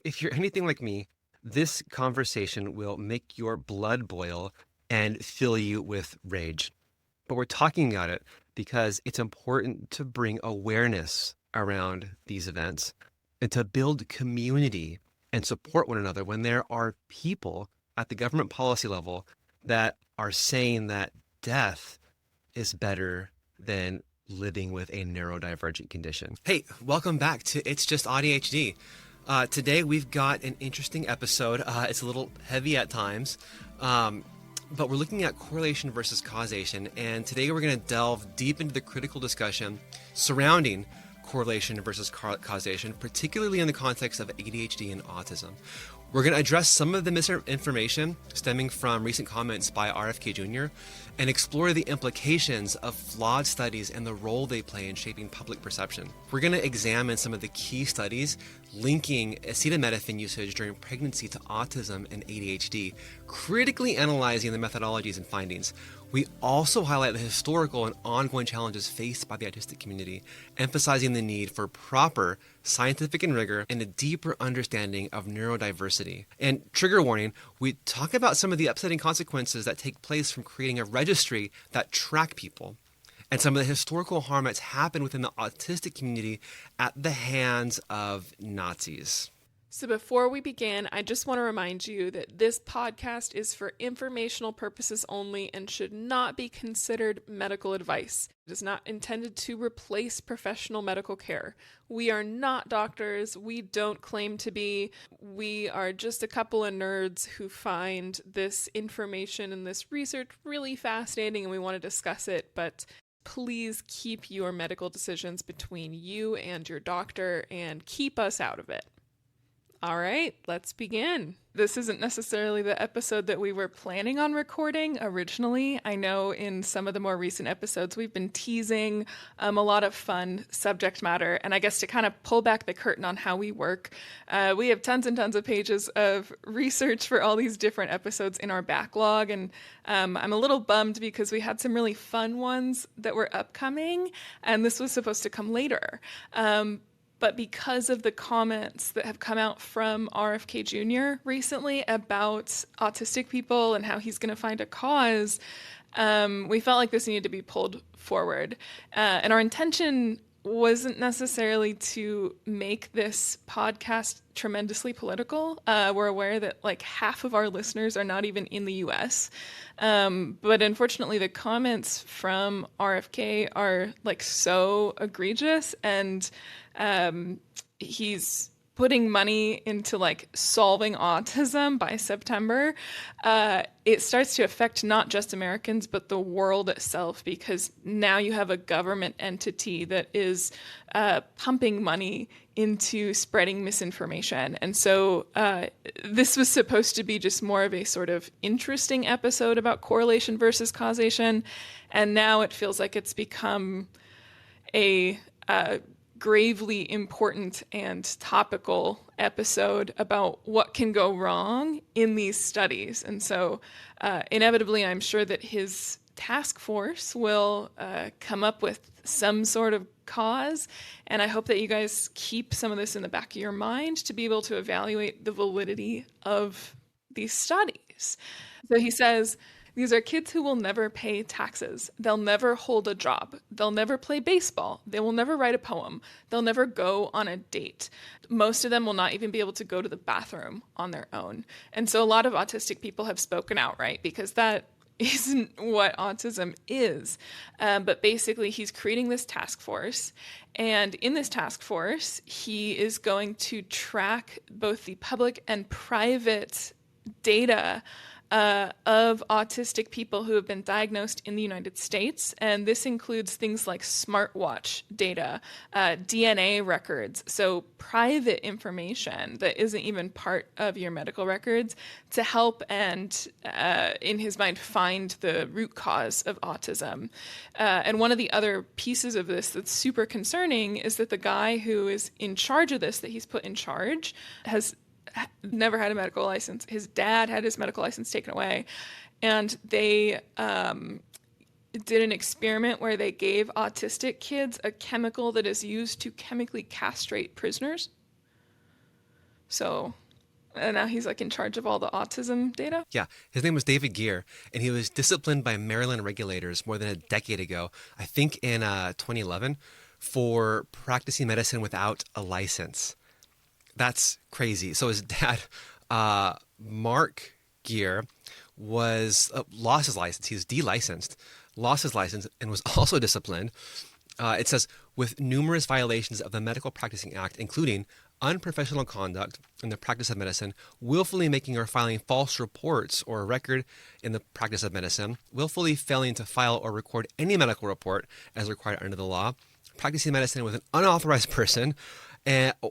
If you're anything like me, this conversation will make your blood boil and fill you with rage. But we're talking about it because it's important to bring awareness around these events and to build community and support one another when there are people at the government policy level that are saying that death is better than living with a neurodivergent condition. Hey, welcome back to It's Just ADHD. Today we've got an interesting episode. It's a little heavy at times, but we're looking at correlation versus causation. And today we're going to delve deep into the critical discussion surrounding correlation versus causation, particularly in the context of ADHD and autism. We're going to address some of the misinformation stemming from recent comments by RFK Jr. and explore the implications of flawed studies and the role they play in shaping public perception. We're going to examine some of the key studies linking acetaminophen usage during pregnancy to autism and ADHD, critically analyzing the methodologies and findings. We also highlight the historical and ongoing challenges faced by the autistic community, emphasizing the need for proper scientific and rigor and a deeper understanding of neurodiversity. And trigger warning, we talk about some of the upsetting consequences that take place from creating a registry that track people and some of the historical harm that's happened within the autistic community at the hands of Nazis. So before we begin, I just want to remind you that this podcast is for informational purposes only and should not be considered medical advice. It is not intended to replace professional medical care. We are not doctors. We don't claim to be. We are just a couple of nerds who find this information and this research really fascinating and we want to discuss it, but please keep your medical decisions between you and your doctor and keep us out of it. All right, let's begin. This isn't necessarily the episode that we were planning on recording originally. I know in some of the more recent episodes, we've been teasing a lot of fun subject matter. And I guess to kind of pull back the curtain on how we work, we have tons and tons of pages of research for all these different episodes in our backlog. And I'm a little bummed because we had some really fun ones that were upcoming, and this was supposed to come later. But because of the comments that have come out from RFK Jr. recently about autistic people and how he's going to find a cause, we felt like this needed to be pulled forward. And our intention wasn't necessarily to make this podcast tremendously political. We're aware that like half of our listeners are not even in the US. But unfortunately, the comments from RFK are like so egregious, and he's putting money into like solving autism by September. It starts to affect not just Americans, but the world itself, because now you have a government entity that is pumping money into spreading misinformation. And so this was supposed to be just more of a sort of interesting episode about correlation versus causation. And now it feels like it's become a gravely important and topical episode about what can go wrong in these studies. And so inevitably, I'm sure that his task force will come up with some sort of cause. And I hope that you guys keep some of this in the back of your mind to be able to evaluate the validity of these studies. So he says, these are kids who will never pay taxes. They'll never hold a job. They'll never play baseball. They will never write a poem. They'll never go on a date. Most of them will not even be able to go to the bathroom on their own. And so a lot of autistic people have spoken out, right? Because that isn't what autism is. But basically, he's creating this task force. And in this task force, he is going to track both the public and private data of autistic people who have been diagnosed in the United States. And this includes things like smartwatch data, DNA records, so private information that isn't even part of your medical records to help and, in his mind, find the root cause of autism. And one of the other pieces of this that's super concerning is that the guy who is in charge of this, that he's put in charge, has never had a medical license. His dad had his medical license taken away. And they did an experiment where they gave autistic kids a chemical that is used to chemically castrate prisoners. So and now he's like in charge of all the autism data. Yeah, his name was David Geier, and he was disciplined by Maryland regulators more than a decade ago, I think in 2011, for practicing medicine without a license. That's crazy. So his dad, Mark Geier, was lost his license. He was delicensed, lost his license, and was also disciplined. It says with numerous violations of the Medical Practicing Act, including unprofessional conduct in the practice of medicine, willfully making or filing false reports or a record in the practice of medicine, willfully failing to file or record any medical report as required under the law, practicing medicine with an unauthorized person,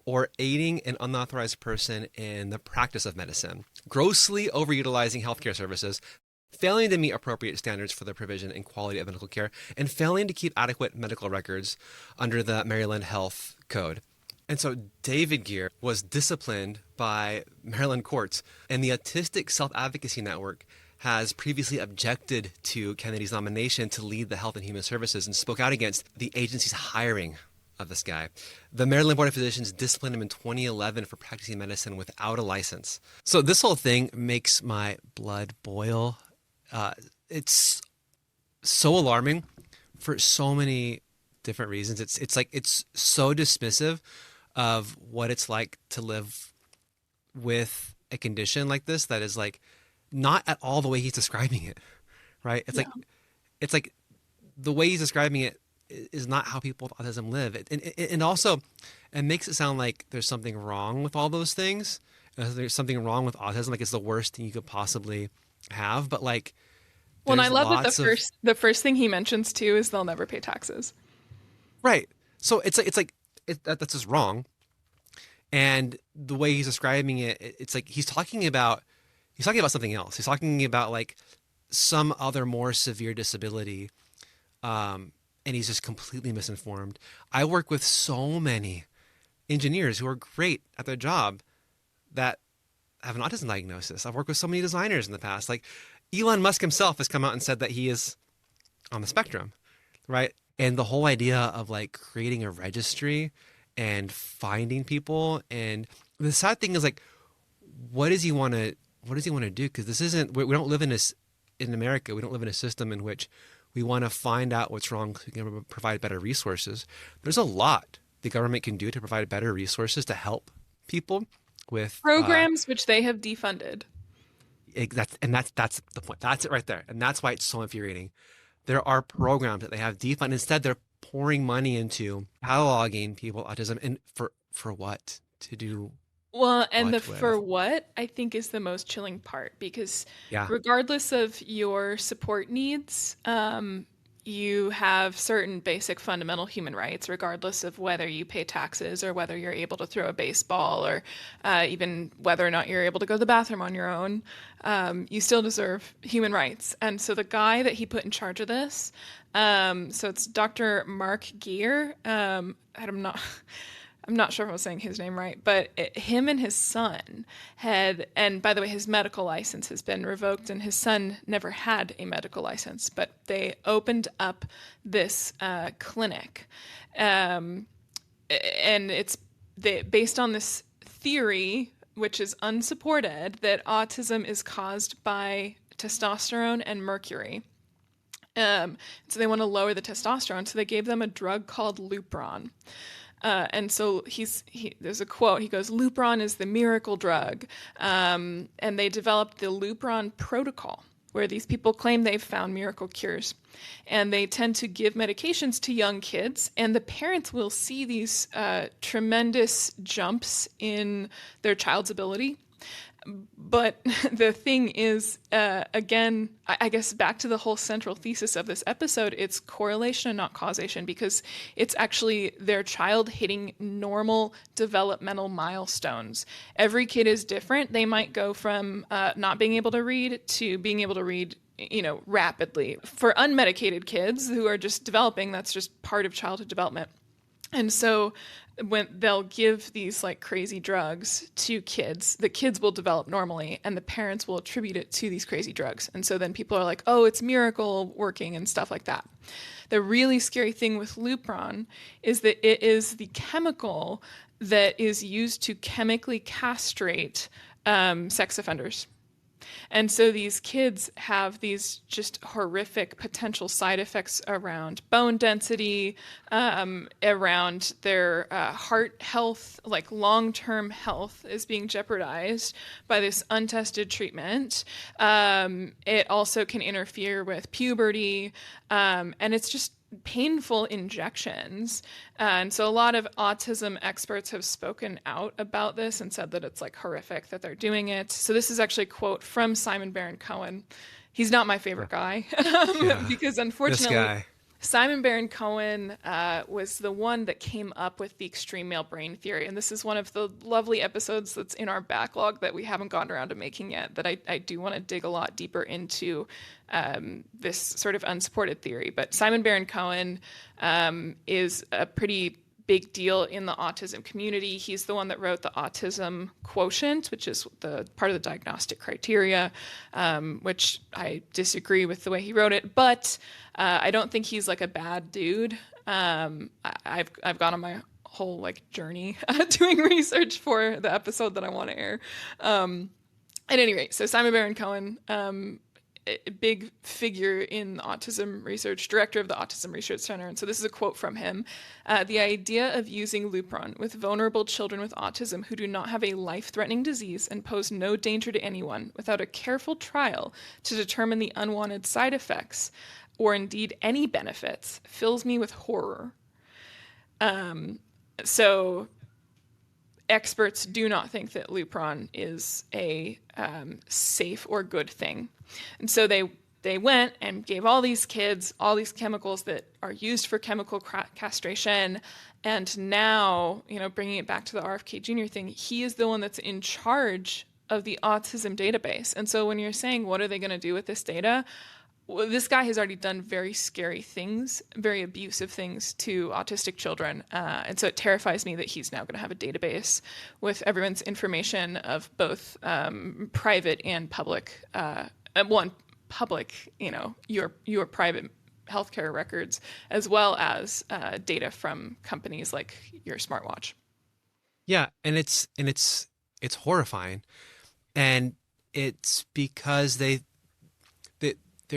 or aiding an unauthorized person in the practice of medicine, grossly overutilizing healthcare services, failing to meet appropriate standards for the provision and quality of medical care, and failing to keep adequate medical records under the Maryland Health Code. And so David Geier was disciplined by Maryland courts, and the Autistic Self-Advocacy Network has previously objected to Kennedy's nomination to lead the Health and Human Services and spoke out against the agency's hiring of this guy. The Maryland Board of Physicians disciplined him in 2011 for practicing medicine without a license. So this whole thing makes my blood boil. It's so alarming for so many different reasons. It's so dismissive of what it's like to live with a condition like this that is like not at all the way he's describing it, right? It's like the way he's describing it is not how people with autism live. And also it makes it sound like there's something wrong with all those things. There's something wrong with autism, like it's the worst thing you could possibly have. But like, well, and I love that the first thing he mentions too is they'll never pay taxes. Right. So that's just wrong. And the way he's describing it, it's like he's talking about something else. He's talking about like some other more severe disability. And he's just completely misinformed. I work with so many engineers who are great at their job that have an autism diagnosis. I've worked with so many designers in the past. Like Elon Musk himself has come out and said that he is on the spectrum, right? And the whole idea of like creating a registry and finding people, and the sad thing is like, what does he want to do? Because this isn't, we don't live in America. We don't live in a system in which we want to find out what's wrong so we can provide better resources. There's a lot the government can do to provide better resources to help people with programs which they have defunded. That's the point. That's it right there. And that's why it's so infuriating. There are programs that they have defunded. Instead, they're pouring money into cataloging people with autism. And for what? To do well, and what the with? for what I think is the most chilling part, because Yeah. regardless of your support needs, you have certain basic fundamental human rights, regardless of whether you pay taxes or whether you're able to throw a baseball or even whether or not you're able to go to the bathroom on your own. You still deserve human rights. And so the guy that he put in charge of this, so it's Dr. Mark Geier. I'm not sure if I was saying his name right, but him and his son had, and by the way, his medical license has been revoked, and his son never had a medical license, but they opened up this clinic. And it's based on this theory, which is unsupported, that autism is caused by testosterone and mercury. So they want to lower the testosterone, so they gave them a drug called Lupron. And so there's a quote, he goes, Lupron is the miracle drug. And they developed the Lupron protocol, where these people claim they've found miracle cures. And they tend to give medications to young kids, and the parents will see these tremendous jumps in their child's ability. But the thing is, again, I guess back to the whole central thesis of this episode, it's correlation and not causation, because it's actually their child hitting normal developmental milestones. Every kid is different. They might go from not being able to read to being able to read, rapidly. For unmedicated kids who are just developing, that's just part of childhood development. And so when they'll give these like crazy drugs to kids, the kids will develop normally and the parents will attribute it to these crazy drugs. And so then people are like, oh, it's miracle working and stuff like that. The really scary thing with Lupron is that it is the chemical that is used to chemically castrate sex offenders. And so these kids have these just horrific potential side effects around bone density, around their heart health, like long-term health is being jeopardized by this untested treatment. It also can interfere with puberty, and it's just painful injections. And so a lot of autism experts have spoken out about this and said that it's like horrific that they're doing it. So this is actually a quote from Simon Baron-Cohen. He's not my favorite guy because unfortunately, This guy. Simon Baron-Cohen was the one that came up with the extreme male brain theory. And this is one of the lovely episodes that's in our backlog that we haven't gotten around to making yet, that I do want to dig a lot deeper into this sort of unsupported theory. But Simon Baron-Cohen is a pretty big deal in the autism community. He's the one that wrote the autism quotient, which is the part of the diagnostic criteria, which I disagree with the way he wrote it, but I don't think he's like a bad dude. I've gone on my whole like journey doing research for the episode that I want to air. At any rate, so Simon Baron-Cohen, a big figure in autism research, director of the Autism Research Center. And so this is a quote from him. The idea of using Lupron with vulnerable children with autism who do not have a life-threatening disease and pose no danger to anyone without a careful trial to determine the unwanted side effects or indeed any benefits fills me with horror. So experts do not think that Lupron is a safe or good thing. And so they went and gave all these kids all these chemicals that are used for chemical castration. And now, bringing it back to the RFK Jr. thing, he is the one that's in charge of the autism database. And so when you're saying, what are they going to do with this data? Well, this guy has already done very scary things, very abusive things to autistic children. And so it terrifies me that he's now going to have a database with everyone's information of both private and public, public, your private healthcare records, as well as data from companies like your smartwatch. Yeah, and it's horrifying. And it's because they're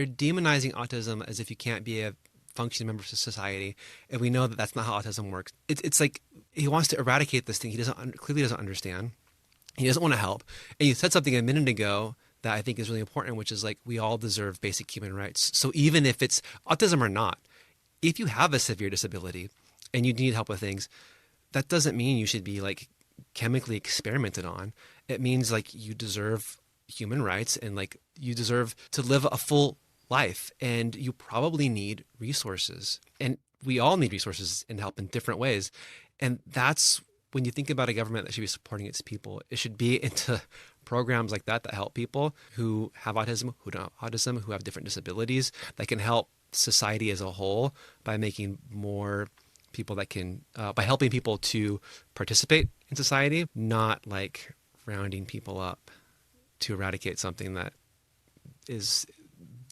demonizing autism as if you can't be a functioning member of society, and we know that that's not how autism works. It's like he wants to eradicate this thing he clearly doesn't understand. He doesn't want to help. And you said something a minute ago that I think is really important, which is like we all deserve basic human rights. So even if it's autism or not, if you have a severe disability and you need help with things, that doesn't mean you should be like chemically experimented on. It means like you deserve human rights and like you deserve to live a full life, and you probably need resources, and we all need resources and help in different ways. And that's when you think about a government that should be supporting its people, it should be into programs like that help people who have autism, who don't have autism, who have different disabilities, that can help society as a whole by making more people that can by helping people to participate in society, not like rounding people up to eradicate something that is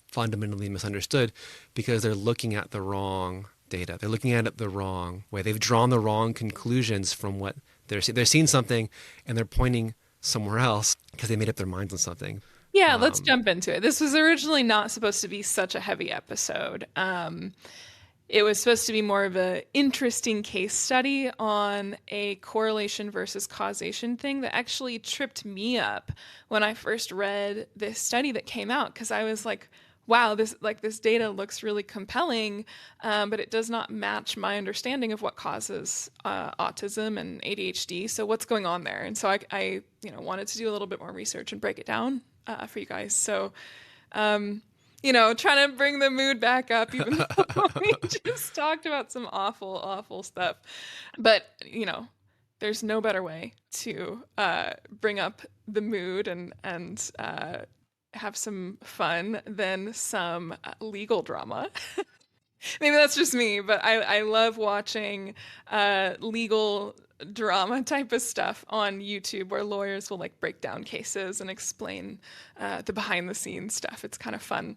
fundamentally misunderstood because they're looking at the wrong data. They're looking at it the wrong way. They've drawn the wrong conclusions from what they're seeing. They're seeing something and they're pointing somewhere else because they made up their minds on something. Yeah, let's jump into it. This was originally not supposed to be such a heavy episode. It was supposed to be more of an interesting case study on a correlation versus causation thing that actually tripped me up when I first read this study that came out, because I was like, wow, this data looks really compelling, but it does not match my understanding of what causes autism and ADHD. So what's going on there? And so I wanted to do a little bit more research and break it down for you guys. So trying to bring the mood back up, even though we just talked about some awful, awful stuff. But, there's no better way to bring up the mood and have some fun than some legal drama. Maybe that's just me, but I love watching legal drama type of stuff on YouTube where lawyers will like break down cases and explain the behind the scenes stuff. It's kind of fun.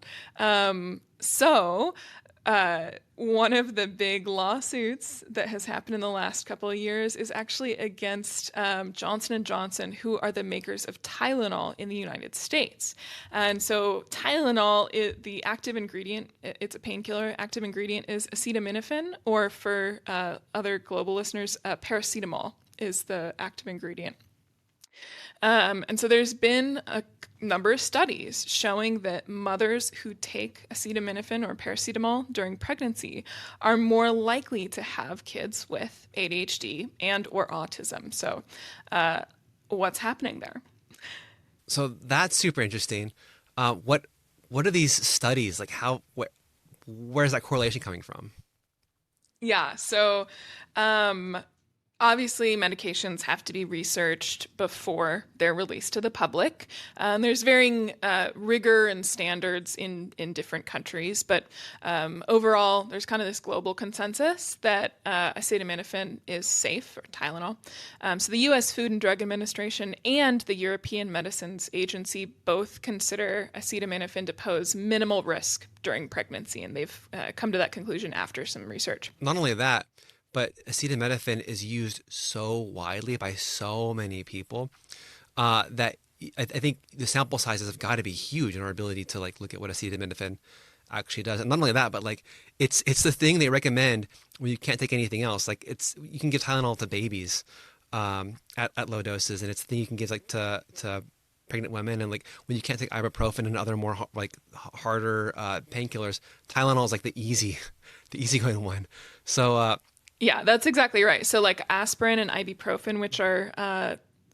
So one of the big lawsuits that has happened in the last couple of years is actually against Johnson and Johnson, who are the makers of Tylenol in the United States. And so Tylenol, the active ingredient, it's a painkiller. Active ingredient is acetaminophen, or for other global listeners, paracetamol is the active ingredient. And so there's been a number of studies showing that mothers who take acetaminophen or paracetamol during pregnancy are more likely to have kids with ADHD and or autism. So what's happening there? So that's super interesting. What are these studies like? Where's that correlation coming from? Yeah, so obviously, medications have to be researched before they're released to the public. There's varying rigor and standards in different countries, but overall, there's kind of this global consensus that acetaminophen is safe, or Tylenol. So the U.S. Food and Drug Administration and the European Medicines Agency both consider acetaminophen to pose minimal risk during pregnancy, and they've come to that conclusion after some research. Not only that, but acetaminophen is used so widely by so many people that I think the sample sizes have got to be huge in our ability to like look at what acetaminophen actually does. And not only that, but like it's the thing they recommend when you can't take anything else. Like you can give Tylenol to babies at low doses, and it's the thing you can give like to pregnant women, and like when you can't take ibuprofen and other more harder painkillers, Tylenol is like the easygoing one. So. Yeah, that's exactly right. So like aspirin and ibuprofen, which are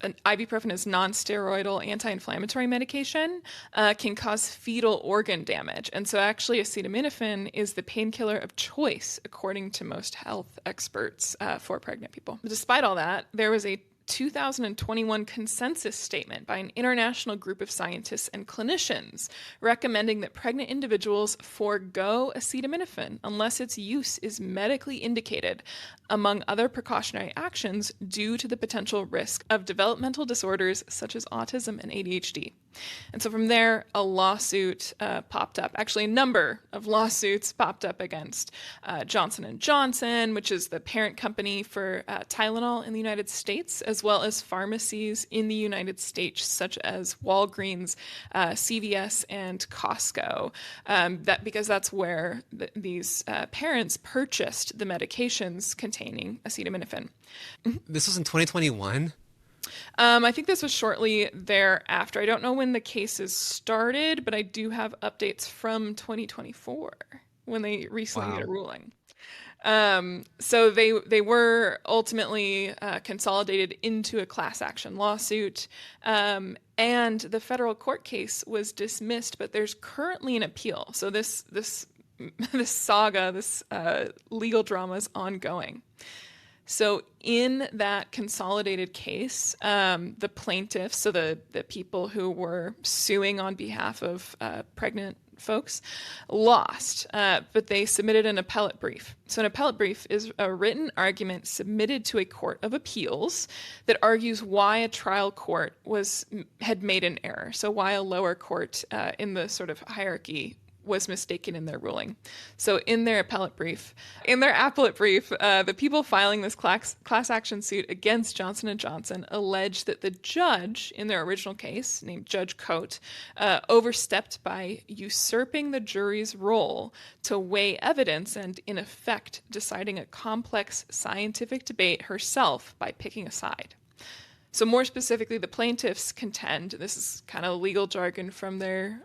ibuprofen is non-steroidal anti-inflammatory medication, can cause fetal organ damage. And so actually acetaminophen is the painkiller of choice, according to most health experts, for pregnant people. Despite all that, there was a 2021 consensus statement by an international group of scientists and clinicians recommending that pregnant individuals forego acetaminophen unless its use is medically indicated, among other precautionary actions, due to the potential risk of developmental disorders such as autism and ADHD. And so from there, a lawsuit popped up. Actually, a number of lawsuits popped up against Johnson and Johnson, which is the parent company for Tylenol in the United States, as well as pharmacies in the United States, such as Walgreens, CVS, and Costco. Because that's where these parents purchased the medications containing acetaminophen. This was in 2021. I think this was shortly thereafter. I don't know when the cases started, but I do have updates from 2024 when they recently made a ruling. So they were ultimately consolidated into a class action lawsuit, and the federal court case was dismissed. But there's currently an appeal. So this saga, this legal drama is ongoing. So in that consolidated case, the plaintiffs, so the people who were suing on behalf of pregnant folks, lost, but they submitted an appellate brief. So an appellate brief is a written argument submitted to a court of appeals that argues why a trial court had made an error. So why a lower court in the sort of hierarchy was mistaken in their ruling. So in their appellate brief, the people filing this class action suit against Johnson & Johnson allege that the judge in their original case, named Judge Coate, overstepped by usurping the jury's role to weigh evidence and, in effect, deciding a complex scientific debate herself by picking a side. So more specifically, the plaintiffs contend, this is kind of legal jargon from their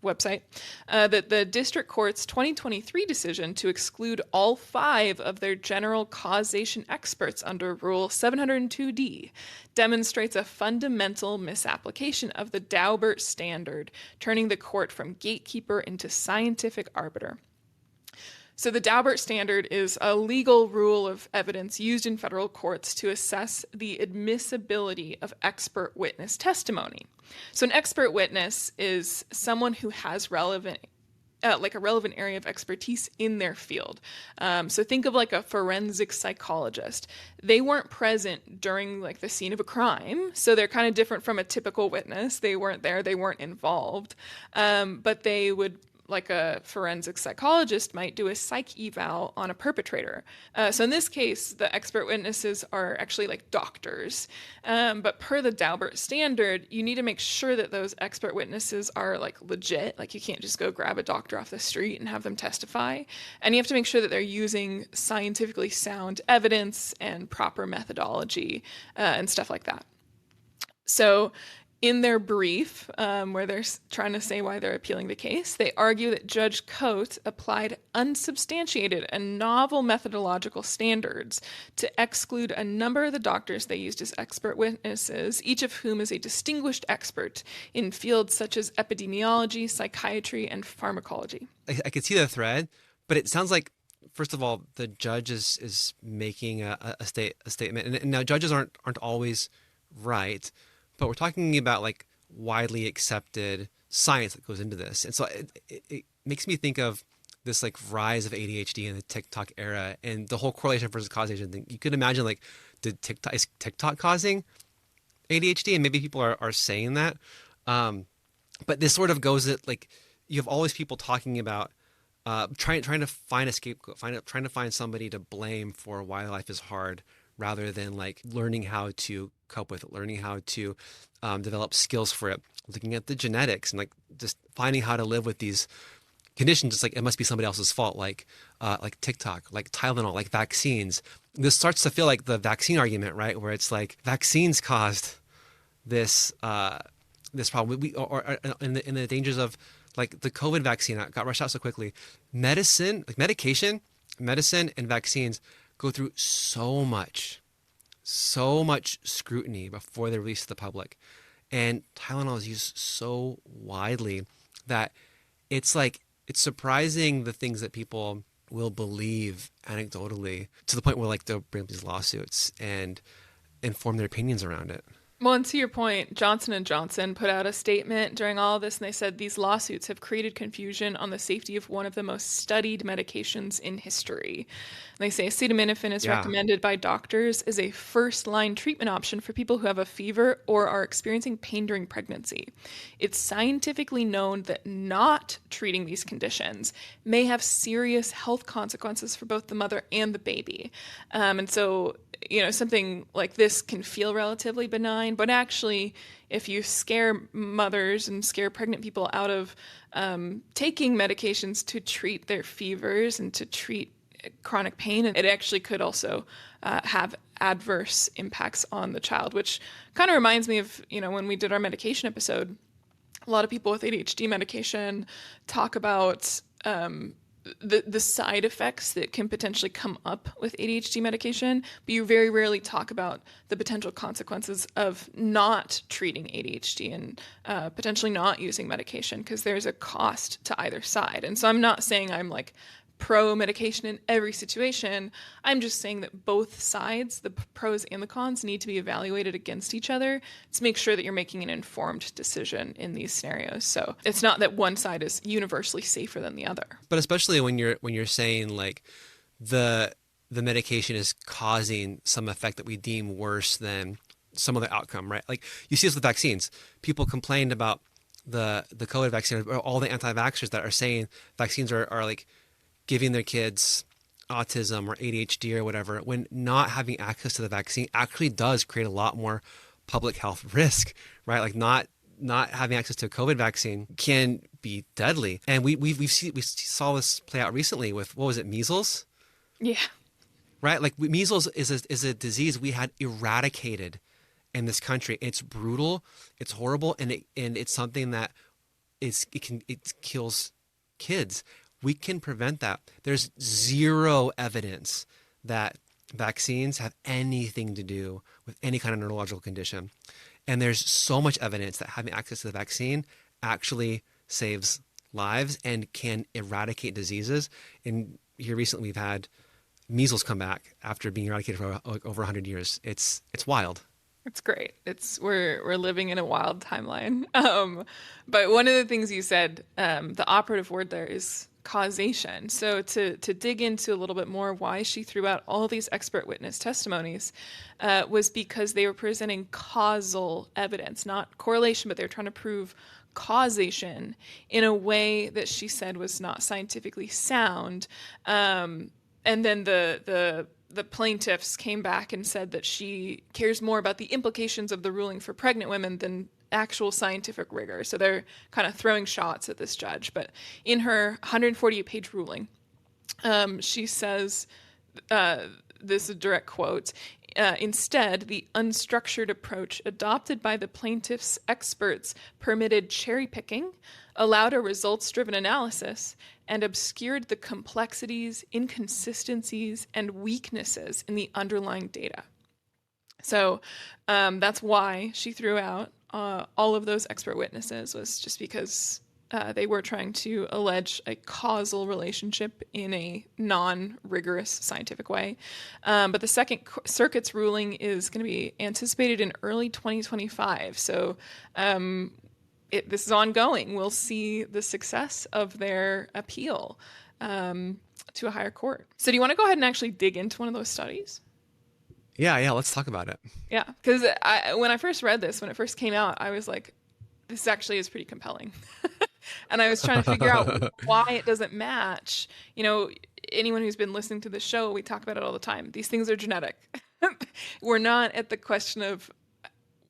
website, that the district court's 2023 decision to exclude all 5 of their general causation experts under Rule 702D demonstrates a fundamental misapplication of the Daubert standard, turning the court from gatekeeper into scientific arbiter. So the Daubert standard is a legal rule of evidence used in federal courts to assess the admissibility of expert witness testimony. So an expert witness is someone who has a relevant area of expertise in their field. So think of like a forensic psychologist. They weren't present during like the scene of a crime, so they're kind of different from a typical witness. They weren't there, they weren't involved, but they would like a forensic psychologist might do a psych eval on a perpetrator. So in this case, the expert witnesses are actually like doctors. But per the Daubert standard, you need to make sure that those expert witnesses are like legit. Like you can't just go grab a doctor off the street and have them testify. And you have to make sure that they're using scientifically sound evidence and proper methodology and stuff like that. So in their brief, where they're trying to say why they're appealing the case, they argue that Judge Coate applied unsubstantiated and novel methodological standards to exclude a number of the doctors they used as expert witnesses, each of whom is a distinguished expert in fields such as epidemiology, psychiatry, and pharmacology. I could see the thread, but it sounds like, first of all, the judge is making a statement, and now judges aren't always right. But we're talking about like widely accepted science that goes into this. And so it makes me think of this like rise of ADHD in the TikTok era and the whole correlation versus causation thing. You could imagine like, is TikTok causing ADHD? And maybe people are saying that. But this sort of goes at like, you have all these people talking about trying to find a scapegoat, trying to find somebody to blame for why life is hard, rather than like learning how to cope with it, learning how to develop skills for it, looking at the genetics and like just finding how to live with these conditions. It's like it must be somebody else's fault, like TikTok, like Tylenol, like vaccines. This starts to feel like the vaccine argument, right? Where it's like vaccines caused this this problem. Or in the dangers of like the COVID vaccine that got rushed out so quickly. Medicine, like medicine and vaccines go through so much scrutiny before they're released to the public. And Tylenol is used so widely that it's like, it's surprising the things that people will believe anecdotally, to the point where like they'll bring up these lawsuits and inform their opinions around it. Well, and to your point, Johnson & Johnson put out a statement during all of this, and they said these lawsuits have created confusion on the safety of one of the most studied medications in history. And they say acetaminophen is recommended by doctors as a first-line treatment option for people who have a fever or are experiencing pain during pregnancy. It's scientifically known that not treating these conditions may have serious health consequences for both the mother and the baby. And so, you know, something like this can feel relatively benign, but actually, if you scare mothers and scare pregnant people out of taking medications to treat their fevers and to treat chronic pain, it actually could also have adverse impacts on the child, which kind of reminds me of, you know, when we did our medication episode, a lot of people with ADHD medication talk about the side effects that can potentially come up with ADHD medication, but you very rarely talk about the potential consequences of not treating ADHD and potentially not using medication, because there's a cost to either side. And so I'm not saying I'm like pro medication in every situation. I'm just saying that both sides, the pros and the cons, need to be evaluated against each other to make sure that you're making an informed decision in these scenarios. So it's not that one side is universally safer than the other. But especially when you're saying like the medication is causing some effect that we deem worse than some other outcome, right? Like you see this with vaccines. People complained about the COVID vaccine, or all the anti-vaxxers that are saying vaccines are like giving their kids autism or ADHD or whatever, when not having access to the vaccine actually does create a lot more public health risk, right? Like not having access to a COVID vaccine can be deadly. And we saw this play out recently with, what was it, measles? Yeah. Right? Like measles is a disease we had eradicated in this country. It's brutal, it's horrible, and it's something that it kills kids. We can prevent that. There's zero evidence that vaccines have anything to do with any kind of neurological condition. And there's so much evidence that having access to the vaccine actually saves lives and can eradicate diseases. And here recently we've had measles come back after being eradicated for over 100 years. It's wild. It's great. We're living in a wild timeline. But one of the things you said, the operative word there is causation. So to dig into a little bit more why she threw out all these expert witness testimonies was because they were presenting causal evidence, not correlation, but they were trying to prove causation in a way that she said was not scientifically sound. And then the plaintiffs came back and said that she cares more about the implications of the ruling for pregnant women than actual scientific rigor. So they're kind of throwing shots at this judge. But in her 148-page ruling, she says, this is a direct quote, instead, the unstructured approach adopted by the plaintiff's experts permitted cherry picking, allowed a results-driven analysis, and obscured the complexities, inconsistencies, and weaknesses in the underlying data. So that's why she threw out all of those expert witnesses, was just because they were trying to allege a causal relationship in a non-rigorous scientific way. But the Second Circuit's ruling is going to be anticipated in early 2025. So this is ongoing. We'll see the success of their appeal to a higher court. So do you want to go ahead and actually dig into one of those studies? Yeah, let's talk about it. Yeah, because when I first read this, when it first came out, I was like, this actually is pretty compelling. And I was trying to figure out why it doesn't match. You know, anyone who's been listening to the show, we talk about it all the time. These things are genetic. We're not at the question of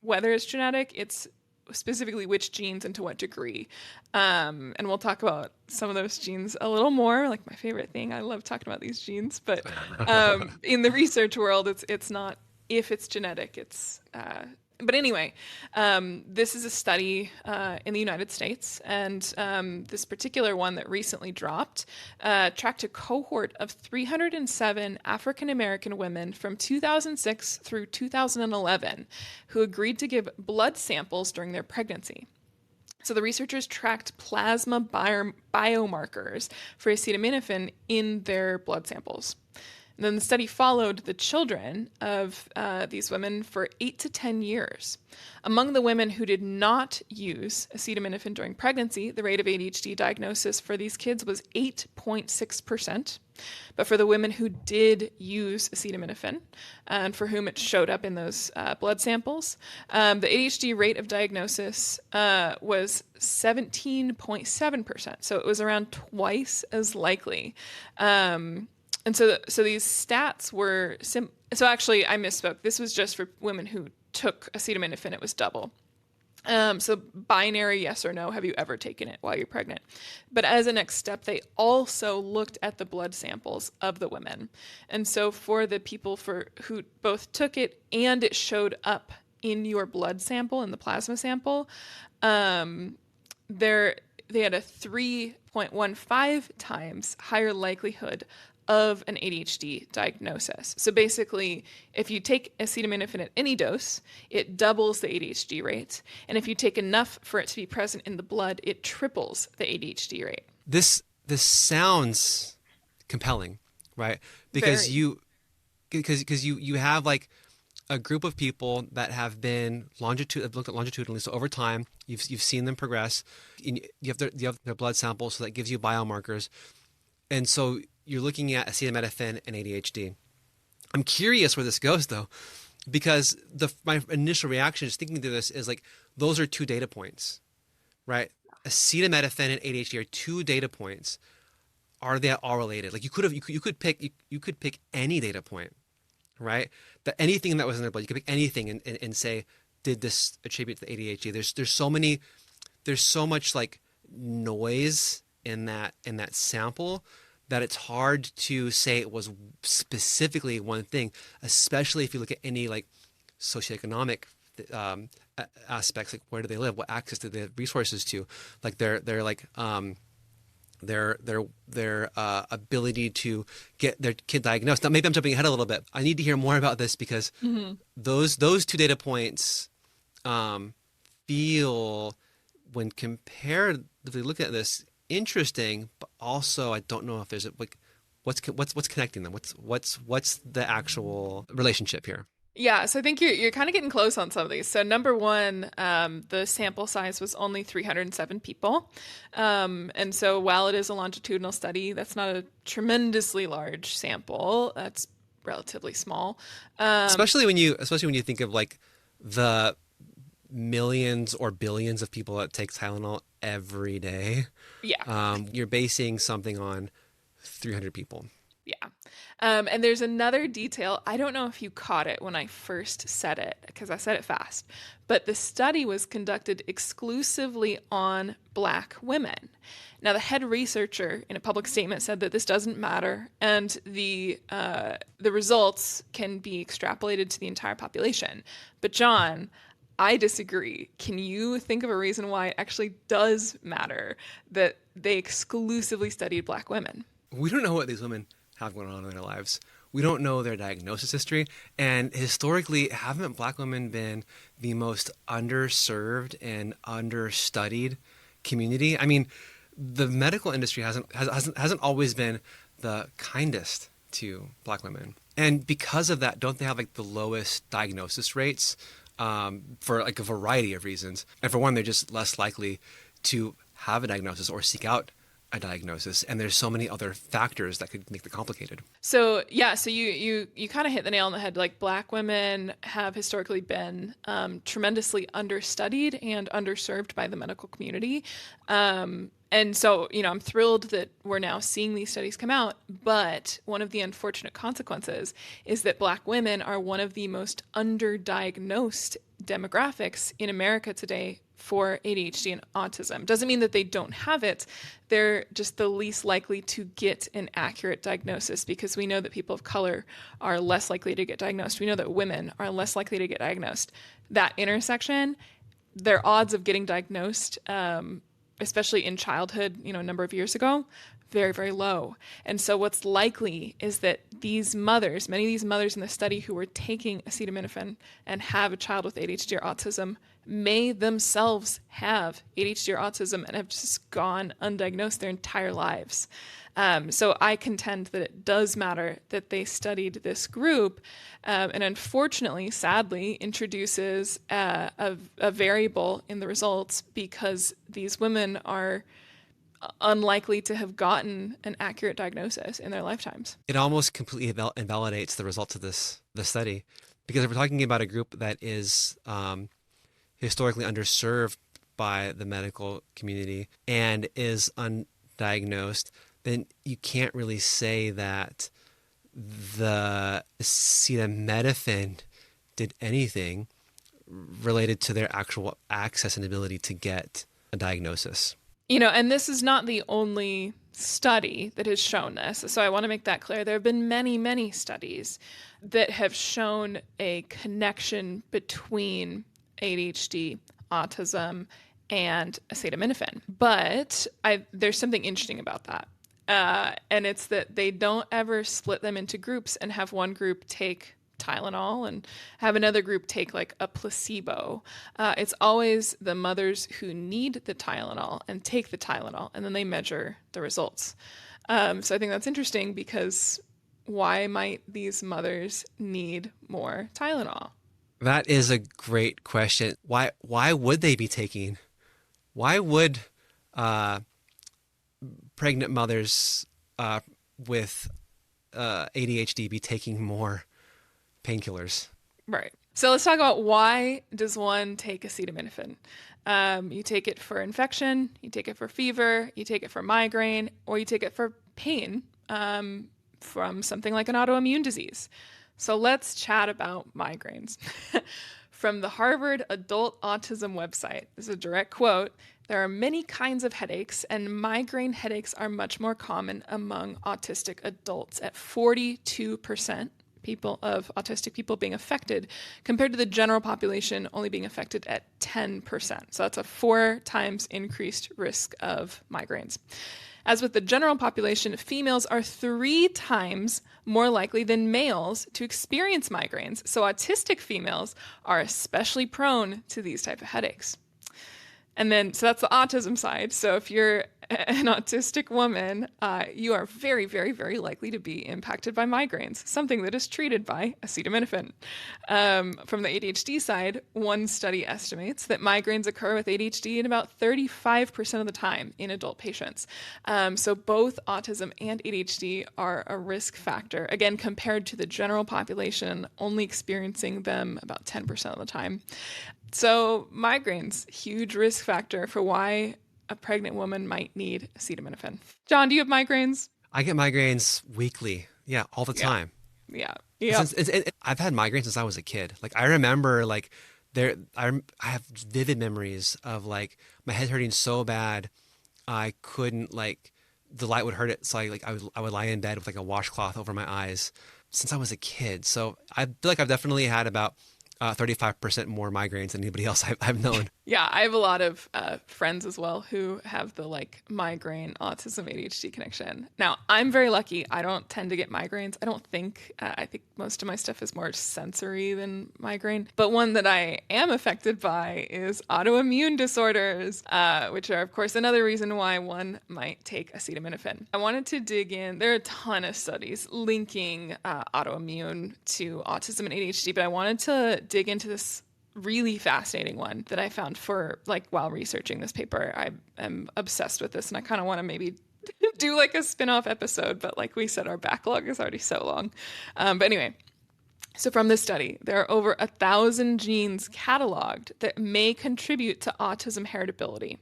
whether it's genetic. It's specifically which genes and to what degree. And we'll talk about some of those genes a little more, like my favorite thing. I love talking about these genes. But in the research world, it's not if it's genetic. But anyway, this is a study in the United States, and this particular one that recently dropped tracked a cohort of 307 African-American women from 2006 through 2011 who agreed to give blood samples during their pregnancy. So the researchers tracked plasma biomarkers for acetaminophen in their blood samples. And then the study followed the children of these women for 8 to 10 years. Among the women who did not use acetaminophen during pregnancy, the rate of ADHD diagnosis for these kids was 8.6%. But for the women who did use acetaminophen, and for whom it showed up in those blood samples, the ADHD rate of diagnosis was 17.7%. So it was around twice as likely. And so these stats were so actually I misspoke. This was just for women who took acetaminophen. It was double. So binary yes or no. Have you ever taken it while you're pregnant? But as a next step, they also looked at the blood samples of the women. And so for the people who both took it and it showed up in your blood sample, in the plasma sample, they had a 3.15 times higher likelihood of an ADHD diagnosis. So basically, if you take acetaminophen at any dose, it doubles the ADHD rate. And if you take enough for it to be present in the blood, it triples the ADHD rate. This sounds compelling, right? Because you have like a group of people that have been looked at longitudinally. So over time, you've seen them progress. You have their blood samples, so that gives you biomarkers. And so you're looking at acetaminophen and ADHD. I'm curious where this goes, though, because my initial reaction is thinking through this is like, those are two data points, right? Acetaminophen and ADHD are two data points. Are they all related? Like you could pick any data point, right? That anything that was in their blood, you could pick anything and say, did this attribute to the ADHD? There's so much like noise in that sample that it's hard to say it was specifically one thing, especially if you look at any like socioeconomic aspects, like where do they live, what access do they have resources to, like their ability to get their kid diagnosed. Now maybe I'm jumping ahead a little bit. I need to hear more about this because those two data points feel, when compared, if we look at this, interesting, but also I don't know if there's what's connecting them. What's the actual relationship here? Yeah, so I think you're kind of getting close on some of these. So number one, the sample size was only 307 people, and so while it is a longitudinal study, that's not a tremendously large sample. That's relatively small. Especially when you think of like the millions or billions of people that take Tylenol every day. Yeah, You're basing something on 300 people. yeah. And there's another detail. I don't know if you caught it when I first said it, because I said it fast, but the study was conducted exclusively on Black women. Now, the head researcher in a public statement said that this doesn't matter, and the results can be extrapolated to the entire population. But John, I disagree. Can you think of a reason why it actually does matter that they exclusively studied Black women? We don't know what these women have going on in their lives. We don't know their diagnosis history. And historically, haven't Black women been the most underserved and understudied community? I mean, the medical industry hasn't always been the kindest to Black women. And because of that, don't they have like the lowest diagnosis rates for like a variety of reasons? And for one, they're just less likely to have a diagnosis or seek out a diagnosis, and there's so many other factors that could make it complicated. So yeah, so you kind of hit the nail on the head. Like Black women have historically been tremendously understudied and underserved by the medical community. And so, I'm thrilled that we're now seeing these studies come out, but one of the unfortunate consequences is that Black women are one of the most underdiagnosed demographics in America today for ADHD and autism. Doesn't mean that they don't have it. They're just the least likely to get an accurate diagnosis, because we know that people of color are less likely to get diagnosed. We know that women are less likely to get diagnosed. That intersection, their odds of getting diagnosed, especially in childhood, a number of years ago, very, very low. And so what's likely is that many of these mothers in the study who were taking acetaminophen and have a child with ADHD or autism may themselves have ADHD or autism and have just gone undiagnosed their entire lives. So I contend that it does matter that they studied this group, and unfortunately, sadly, introduces a variable in the results, because these women are unlikely to have gotten an accurate diagnosis in their lifetimes. It almost completely invalidates the results of the study, because if we're talking about a group that is historically underserved by the medical community and is undiagnosed, then you can't really say that the acetaminophen did anything related to their actual access and ability to get a diagnosis. And this is not the only study that has shown this. So I want to make that clear. There have been many, many studies that have shown a connection between ADHD, autism, and acetaminophen. But there's something interesting about that. And it's that they don't ever split them into groups and have one group take Tylenol and have another group take like a placebo. It's always the mothers who need the Tylenol and take the Tylenol, and then they measure the results. So I think that's interesting, because why might these mothers need more Tylenol? That is a great question. Why would they be taking? Why would pregnant mothers with ADHD be taking more painkillers? Right. So let's talk about, why does one take acetaminophen? You take it for infection, you take it for fever, you take it for migraine, or you take it for pain from something like an autoimmune disease. So let's chat about migraines. From the Harvard Adult Autism website, this is a direct quote: "There are many kinds of headaches, and migraine headaches are much more common among autistic adults, at 42% of autistic people being affected, compared to the general population only being affected at 10%. So that's a 4 times increased risk of migraines. As with the general population, females are 3 times more likely than males to experience migraines. So autistic females are especially prone to these type of headaches." And then, so that's the autism side. So if you're an autistic woman, you are very, very, very likely to be impacted by migraines, something that is treated by acetaminophen. From the ADHD side, one study estimates that migraines occur with ADHD in about 35% of the time in adult patients. So both autism and ADHD are a risk factor, again, compared to the general population, only experiencing them about 10% of the time. So migraines, huge risk factor for why a pregnant woman might need acetaminophen. John, do you have migraines? I get migraines weekly. Yeah, all the Yeah. time. Yeah. Yep. I've had migraines since I was a kid. Like I remember, like I have vivid memories of like my head hurting so bad, I couldn't like the light would hurt it. So I would lie in bed with like a washcloth over my eyes since I was a kid. So I feel like I've definitely had about 35% more migraines than anybody else I've known. Yeah, I have a lot of friends as well who have the like migraine, autism, ADHD connection. Now, I'm very lucky. I don't tend to get migraines. I don't think. I think most of my stuff is more sensory than migraine. But one that I am affected by is autoimmune disorders, which are, of course, another reason why one might take acetaminophen. I wanted to dig in. There are a ton of studies linking autoimmune to autism and ADHD, but I wanted to dig into this really fascinating one that I found for like while researching this paper. I am obsessed with this and I kind of want to maybe do like a spin-off episode, but like we said, our backlog is already so long. But anyway, so from this study, there are over 1,000 genes cataloged that may contribute to autism heritability.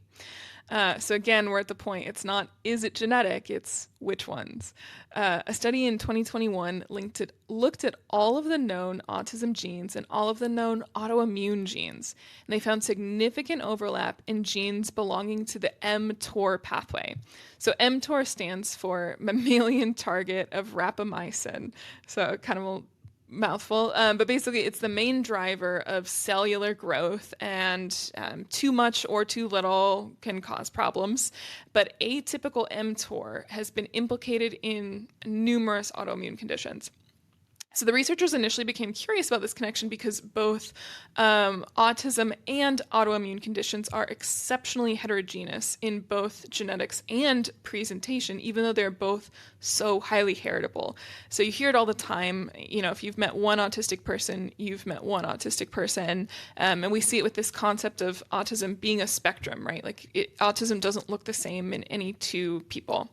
So again, we're at the point, it's not, is it genetic? It's which ones. A study in 2021 looked at all of the known autism genes and all of the known autoimmune genes. And they found significant overlap in genes belonging to the mTOR pathway. So mTOR stands for mammalian target of rapamycin. So kind of a mouthful, but basically it's the main driver of cellular growth, and too much or too little can cause problems. But atypical mTOR has been implicated in numerous autoimmune conditions. So the researchers initially became curious about this connection because both autism and autoimmune conditions are exceptionally heterogeneous in both genetics and presentation, even though they're both so highly heritable. So you hear it all the time. You know, if you've met one autistic person, you've met one autistic person. And we see it with this concept of autism being a spectrum, right? Like autism doesn't look the same in any two people.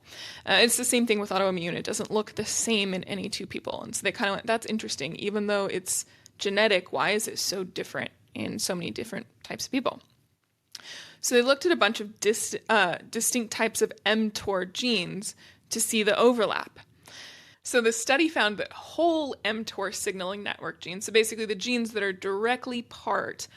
It's the same thing with autoimmune. It doesn't look the same in any two people. And so they kind of went, that's interesting. Even though it's genetic, why is it so different in so many different types of people? So they looked at a bunch of distinct types of mTOR genes to see the overlap. So the study found that whole mTOR signaling network genes, so basically the genes that are directly part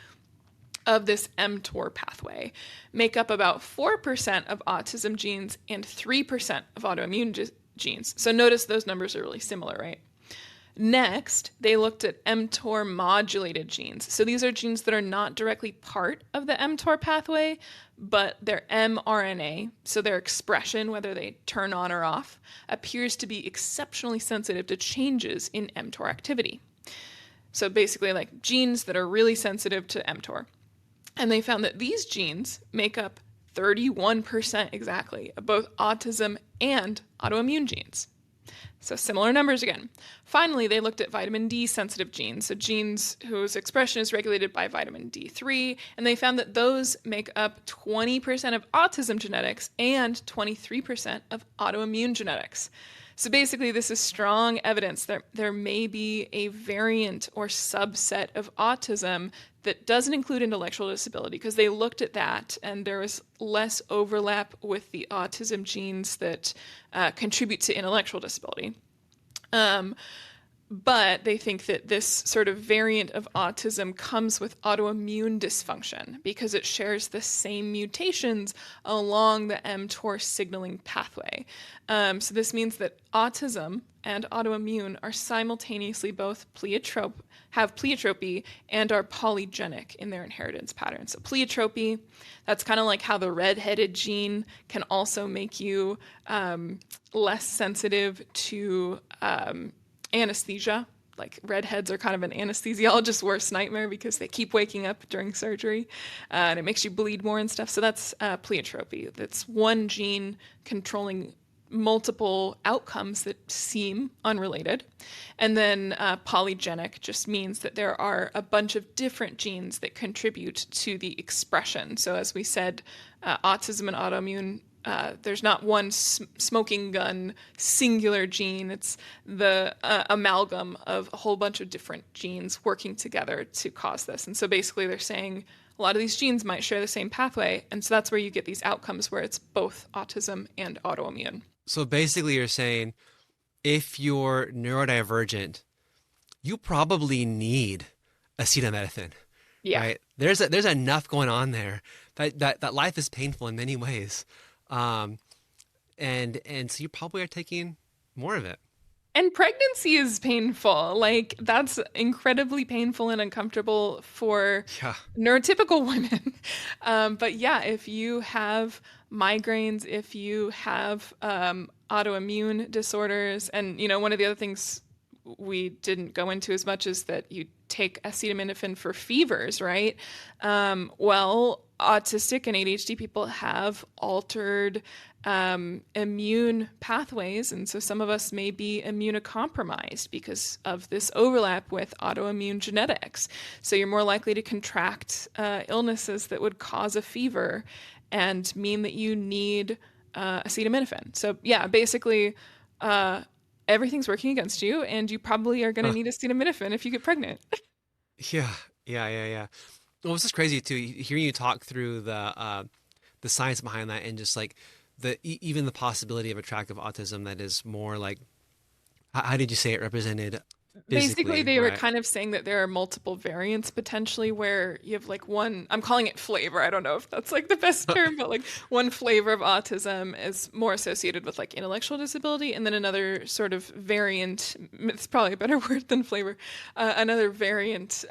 of this mTOR pathway, make up about 4% of autism genes and 3% of autoimmune genes. So notice those numbers are really similar, right? Next, they looked at mTOR modulated genes. So these are genes that are not directly part of the mTOR pathway, but their mRNA, so their expression, whether they turn on or off, appears to be exceptionally sensitive to changes in mTOR activity. So basically like genes that are really sensitive to mTOR. And they found that these genes make up 31% exactly of both autism and autoimmune genes. So similar numbers again. Finally, they looked at vitamin D sensitive genes, so genes whose expression is regulated by vitamin D3, and they found that those make up 20% of autism genetics and 23% of autoimmune genetics. So basically, this is strong evidence that there may be a variant or subset of autism that doesn't include intellectual disability, because they looked at that and there was less overlap with the autism genes that contribute to intellectual disability. But they think that this sort of variant of autism comes with autoimmune dysfunction because it shares the same mutations along the mTOR signaling pathway. So this means that autism and autoimmune are simultaneously both have pleiotropy and are polygenic in their inheritance pattern. So pleiotropy, that's kind of like how the red-headed gene can also make you less sensitive to anesthesia. like redheads are kind of an anesthesiologist's worst nightmare because they keep waking up during surgery, and it makes you bleed more and stuff. So that's pleiotropy. That's one gene controlling multiple outcomes that seem unrelated. And then polygenic just means that there are a bunch of different genes that contribute to the expression. So as we said, autism and autoimmune, there's not one smoking gun singular gene. It's the amalgam of a whole bunch of different genes working together to cause this. And so basically they're saying a lot of these genes might share the same pathway. And so that's where you get these outcomes where it's both autism and autoimmune. So basically, you're saying if you're neurodivergent, you probably need acetaminophen, Yeah. right? There's enough going on there that life is painful in many ways, and so you probably are taking more of it. And pregnancy is painful. Like, that's incredibly painful and uncomfortable for Yeah. neurotypical women. But yeah, if you have migraines, if you have autoimmune disorders, and, you know, one of the other things we didn't go into as much is that you take acetaminophen for fevers, right? Well, autistic and ADHD people have altered immune pathways. And so some of us may be immunocompromised because of this overlap with autoimmune genetics. So you're more likely to contract illnesses that would cause a fever and mean that you need acetaminophen. So yeah, basically everything's working against you, and you probably are going to need acetaminophen if you get pregnant. Yeah, yeah. Well, it's just crazy too, hearing you talk through the science behind that, and just like even the possibility of attractive autism that is more like, how did you say it represented Basically, physically, they were right? kind of saying that there are multiple variants potentially where you have like one, I'm calling it flavor. I don't know if that's like the best term, but like one flavor of autism is more associated with like intellectual disability. And then another sort of variant, it's probably a better word than flavor, another variant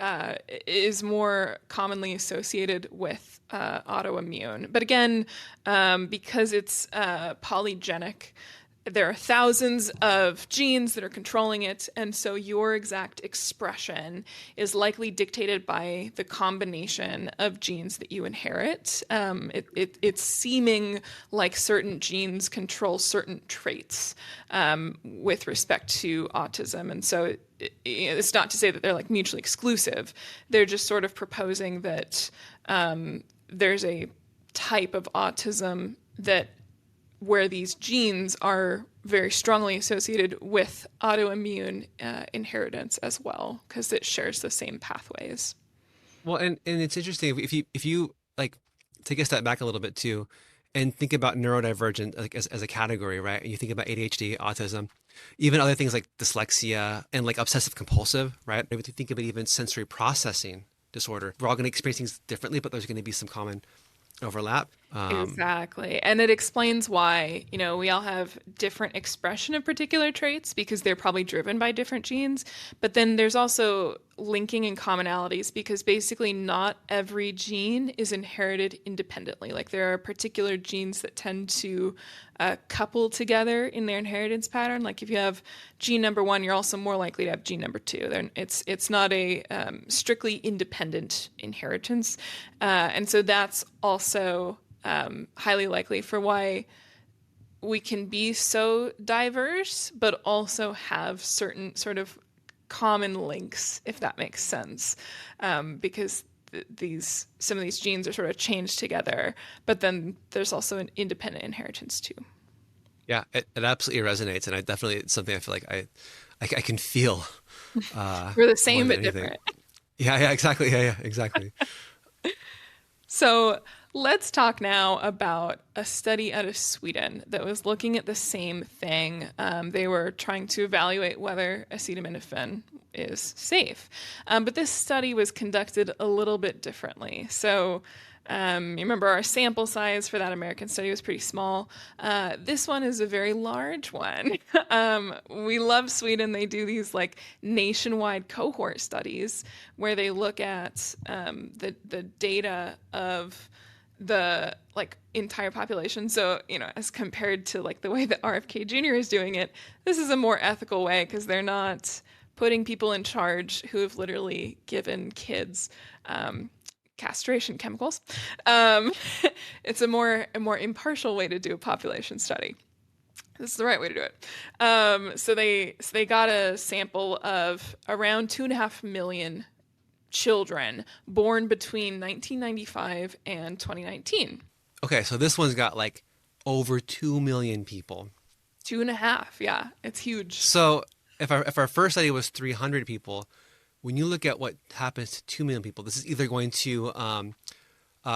is more commonly associated with autoimmune. But again, because it's polygenic, there are thousands of genes that are controlling it, and so your exact expression is likely dictated by the combination of genes that you inherit. It's seeming like certain genes control certain traits with respect to autism, and so it's not to say that they're like mutually exclusive. They're just sort of proposing that there's a type of autism that where these genes are very strongly associated with autoimmune inheritance as well, because it shares the same pathways. Well, and it's interesting if you like take a step back a little bit too, and think about neurodivergent like as a category, right? And you think about ADHD, autism, even other things like dyslexia and like obsessive compulsive, right? If you think about even sensory processing disorder, we're all going to experience things differently, but there's going to be some common overlap. Exactly. And it explains why, you know, we all have different expression of particular traits because they're probably driven by different genes. But then there's also linking and commonalities because basically not every gene is inherited independently. Like there are particular genes that tend to couple together in their inheritance pattern. Like if you have gene number one, you're also more likely to have gene number two. Then it's not a strictly independent inheritance. And so that's also highly likely for why we can be so diverse, but also have certain sort of common links, if that makes sense, because some of these genes are sort of changed together, but then there's also an independent inheritance too. Yeah, it absolutely resonates, and I definitely it's something I feel like I can feel We're the more same than but anything. different. Yeah, exactly. Yeah, exactly. So let's talk now about a study out of Sweden that was looking at the same thing. They were trying to evaluate whether acetaminophen is safe. But this study was conducted a little bit differently. So you remember our sample size for that American study was pretty small. This one is a very large one. We love Sweden. They do these like nationwide cohort studies where they look at the data of the like entire population. So, you know, as compared to like the way that RFK Jr. is doing it, this is a more ethical way because they're not putting people in charge who have literally given kids castration chemicals. Um, it's a more impartial way to do a population study. This is the right way to do it. So they got a sample of around 2.5 million children born between 1995 and 2019. Okay, so this one's got like over 2 million people. 2.5, yeah, it's huge. So if our first study was 300 people, when you look at what happens to 2 million people, this is either going to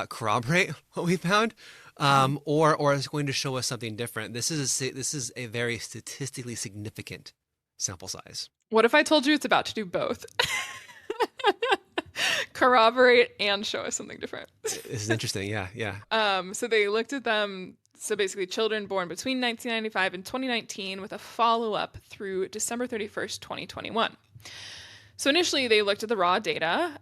corroborate what we found, or it's going to show us something different. This is a very statistically significant sample size. What if I told you it's about to do both? Corroborate and show us something different. This is interesting. Yeah, yeah. So they looked at them. So basically, children born between 1995 and 2019 with a follow-up through December 31st, 2021. So initially, they looked at the raw data,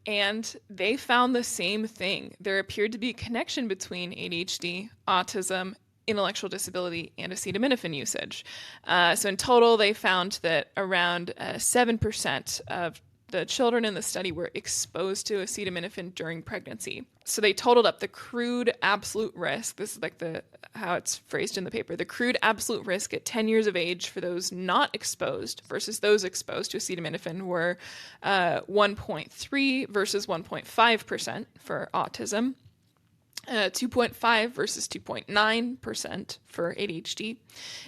and they found the same thing. There appeared to be a connection between ADHD, autism, intellectual disability, and acetaminophen usage. So in total, they found that around 7% of the children in the study were exposed to acetaminophen during pregnancy. So they totaled up the crude absolute risk. This is like how it's phrased in the paper. The crude absolute risk at 10 years of age for those not exposed versus those exposed to acetaminophen were 1.3 versus 1.5% for autism. 2.5 versus 2.9% for ADHD,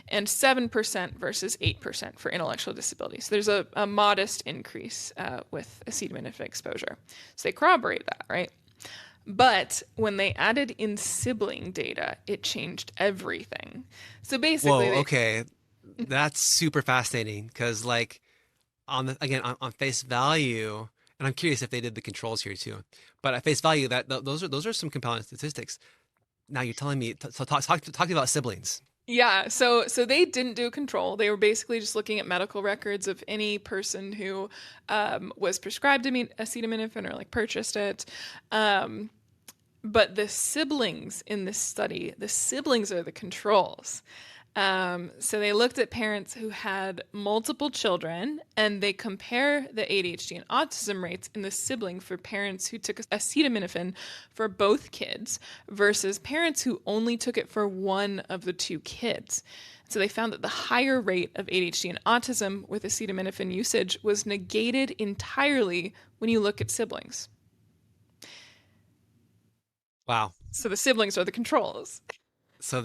and 7% versus 8% for intellectual disability. So there's a modest increase with acetaminophen exposure. So they corroborate that, right? But when they added in sibling data, it changed everything. So basically, Whoa, okay, that's super fascinating because, like, on face value, and I'm curious if they did the controls here too. But at face value, those are some compelling statistics. Now you're telling me. So talk about siblings. Yeah, so they didn't do a control. They were basically just looking at medical records of any person who was prescribed acetaminophen or like purchased it. But the siblings in this study, the siblings are the controls. So they looked at parents who had multiple children, and they compare the ADHD and autism rates in the sibling for parents who took acetaminophen for both kids versus parents who only took it for one of the two kids. So they found that the higher rate of ADHD and autism with acetaminophen usage was negated entirely when you look at siblings. Wow. So the siblings are the controls. So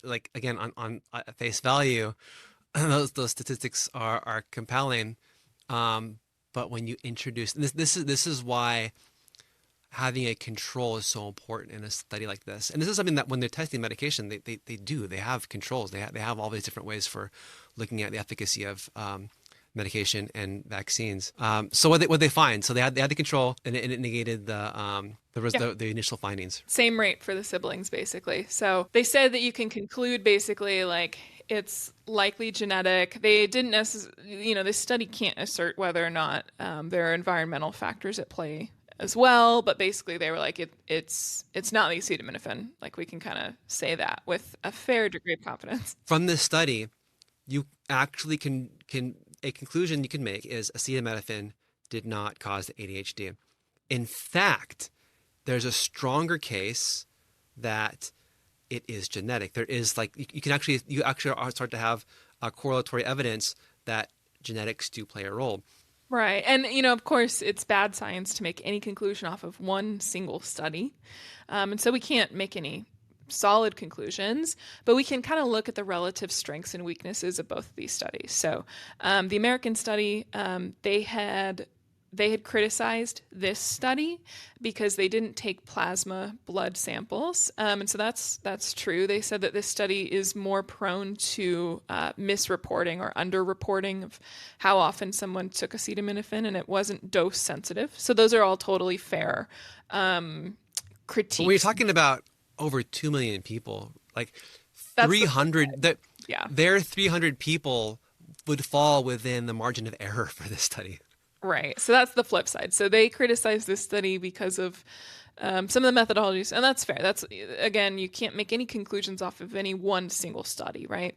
like again on at face value, those statistics are compelling, but when you introduce this is why having a control is so important in a study like this. And this is something that when they're testing medication, they have controls. They have all these different ways for looking at the efficacy of medication and vaccines. So what they find? So they had the control, and it negated the initial findings. Same rate for the siblings, basically. So they said that you can conclude basically like it's likely genetic. They didn't necessarily, this study can't assert whether or not there are environmental factors at play as well. But basically, they were like it's not the acetaminophen. Like we can kind of say that with a fair degree of confidence. From this study, you actually can a conclusion you can make is acetaminophen did not cause the ADHD. In fact, there's a stronger case that it is genetic. There is you actually start to have correlatory evidence that genetics do play a role. Right. And, of course, it's bad science to make any conclusion off of one single study. And so we can't make any solid conclusions, but we can kind of look at the relative strengths and weaknesses of both of these studies. So the American study, they had criticized this study because they didn't take plasma blood samples. And so that's true. They said that this study is more prone to misreporting or underreporting of how often someone took acetaminophen, and it wasn't dose sensitive. So those are all totally fair critiques. When you're talking about over 2 million people, like 300, their 300 people would fall within the margin of error for this study. Right. So that's the flip side. So they criticize this study because of some of the methodologies, and that's fair. That's, again, you can't make any conclusions off of any one single study, right?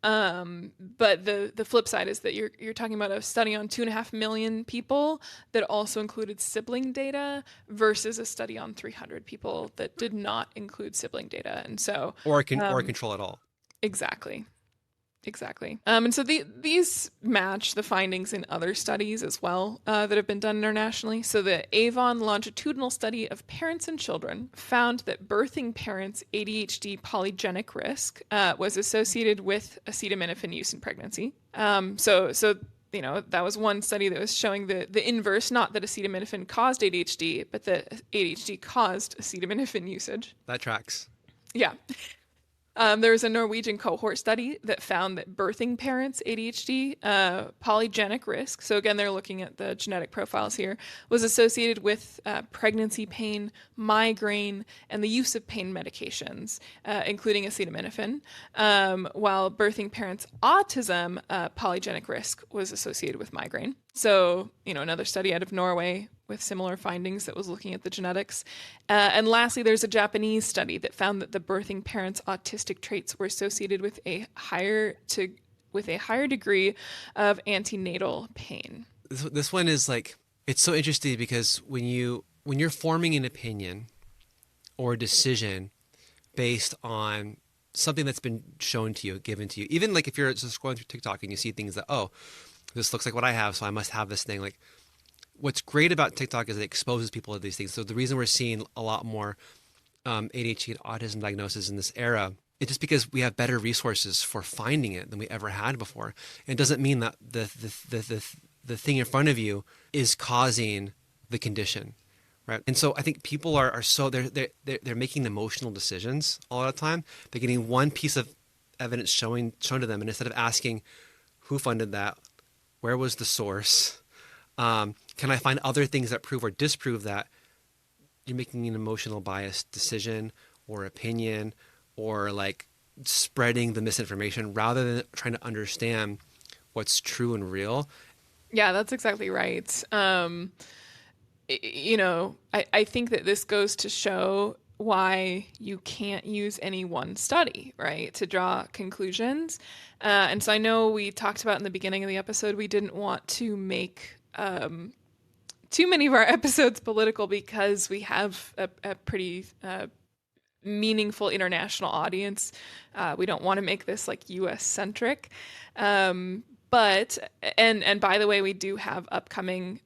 But the flip side is that you're talking about a study on 2.5 million people that also included sibling data versus a study on 300 people that did not include sibling data, and so or control at all. exactly. Exactly. And so these match the findings in other studies as well that have been done internationally. So the Avon longitudinal study of parents and children found that birthing parents' ADHD polygenic risk was associated with acetaminophen use in pregnancy. So that was one study that was showing the inverse, not that acetaminophen caused ADHD, but that ADHD caused acetaminophen usage. That tracks. Yeah. There was a Norwegian cohort study that found that birthing parents' ADHD polygenic risk, so again, they're looking at the genetic profiles here, was associated with pregnancy pain, migraine, and the use of pain medications, including acetaminophen, while birthing parents' autism polygenic risk was associated with migraine. So, another study out of Norway with similar findings that was looking at the genetics. And lastly, there's a Japanese study that found that the birthing parents' autistic traits were associated with a higher degree of antenatal pain. This one is like, it's so interesting because when you're forming an opinion or a decision based on something that's been shown to you, given to you, even like if you're just scrolling through TikTok and you see things that, oh, this looks like what I have, so I must have this thing. Like, what's great about TikTok is it exposes people to these things. So the reason we're seeing a lot more ADHD and autism diagnosis in this era, it's just because we have better resources for finding it than we ever had before. And it doesn't mean that the thing in front of you is causing the condition, right? And so I think people are so they're making emotional decisions a lot of the time. They're getting one piece of evidence shown to them, and instead of asking who funded that, where was the source, can I find other things that prove or disprove that, you're making an emotional biased decision or opinion, or like spreading the misinformation rather than trying to understand what's true and real. Yeah, that's exactly right. I think that this goes to show why you can't use any one study, right, to draw conclusions. And so I know we talked about in the beginning of the episode, we didn't want to make too many of our episodes political because we have a pretty meaningful international audience. We don't want to make this like US centric. But by the way, we do have upcoming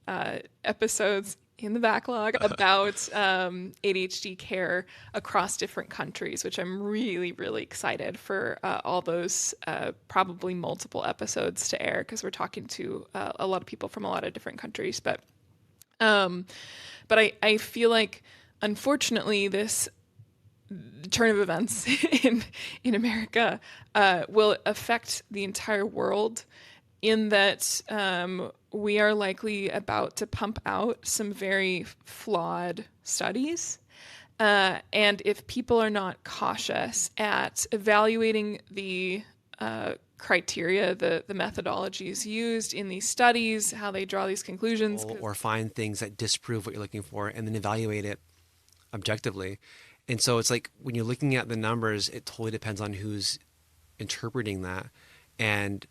episodes in the backlog about ADHD care across different countries, which I'm really, really excited for all those probably multiple episodes to air, because we're talking to a lot of people from a lot of different countries. But I feel like, unfortunately, this turn of events in America will affect the entire world, in that we are likely about to pump out some very flawed studies. And if people are not cautious at evaluating the criteria, the methodologies used in these studies, how they draw these conclusions, or find things that disprove what you're looking for and then evaluate it objectively. And so it's like, when you're looking at the numbers, it totally depends on who's interpreting that and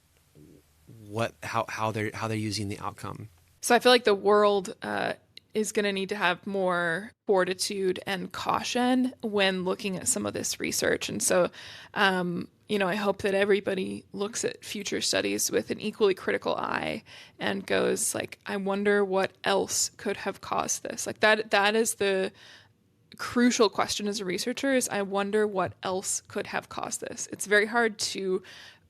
how they're using the outcome. So I feel like the world is going to need to have more fortitude and caution when looking at some of this research. And so, I hope that everybody looks at future studies with an equally critical eye and goes like, I wonder what else could have caused this. Like that is the crucial question as a researcher, is I wonder what else could have caused this. It's very hard to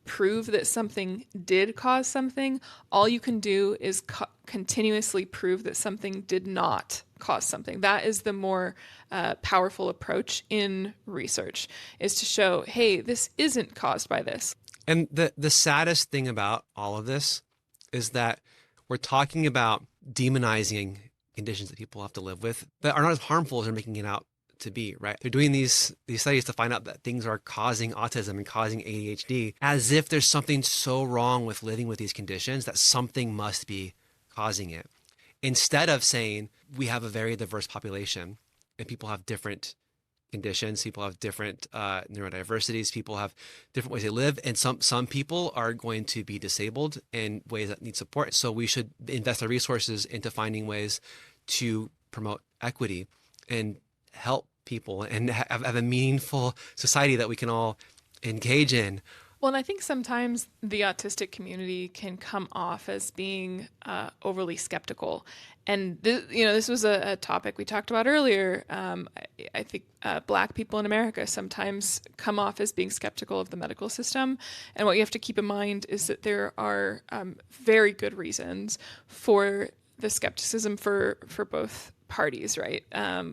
prove that something did cause something. All you can do is continuously prove that something did not cause something. That is the more powerful approach in research, is to show, hey, this isn't caused by this. And the saddest thing about all of this is that we're talking about demonizing conditions that people have to live with that are not as harmful as they're making it out to be, right? They're doing these studies to find out that things are causing autism and causing ADHD, as if there's something so wrong with living with these conditions that something must be causing it. Instead of saying we have a very diverse population and people have different conditions, people have different neurodiversities, people have different ways they live, and some people are going to be disabled in ways that need support. So we should invest our resources into finding ways to promote equity and help people and have a meaningful society that we can all engage in. Well, and I think sometimes the autistic community can come off as being overly skeptical. And this was a topic we talked about earlier. I think Black people in America sometimes come off as being skeptical of the medical system. And what you have to keep in mind is that there are very good reasons for the skepticism for both parties, right?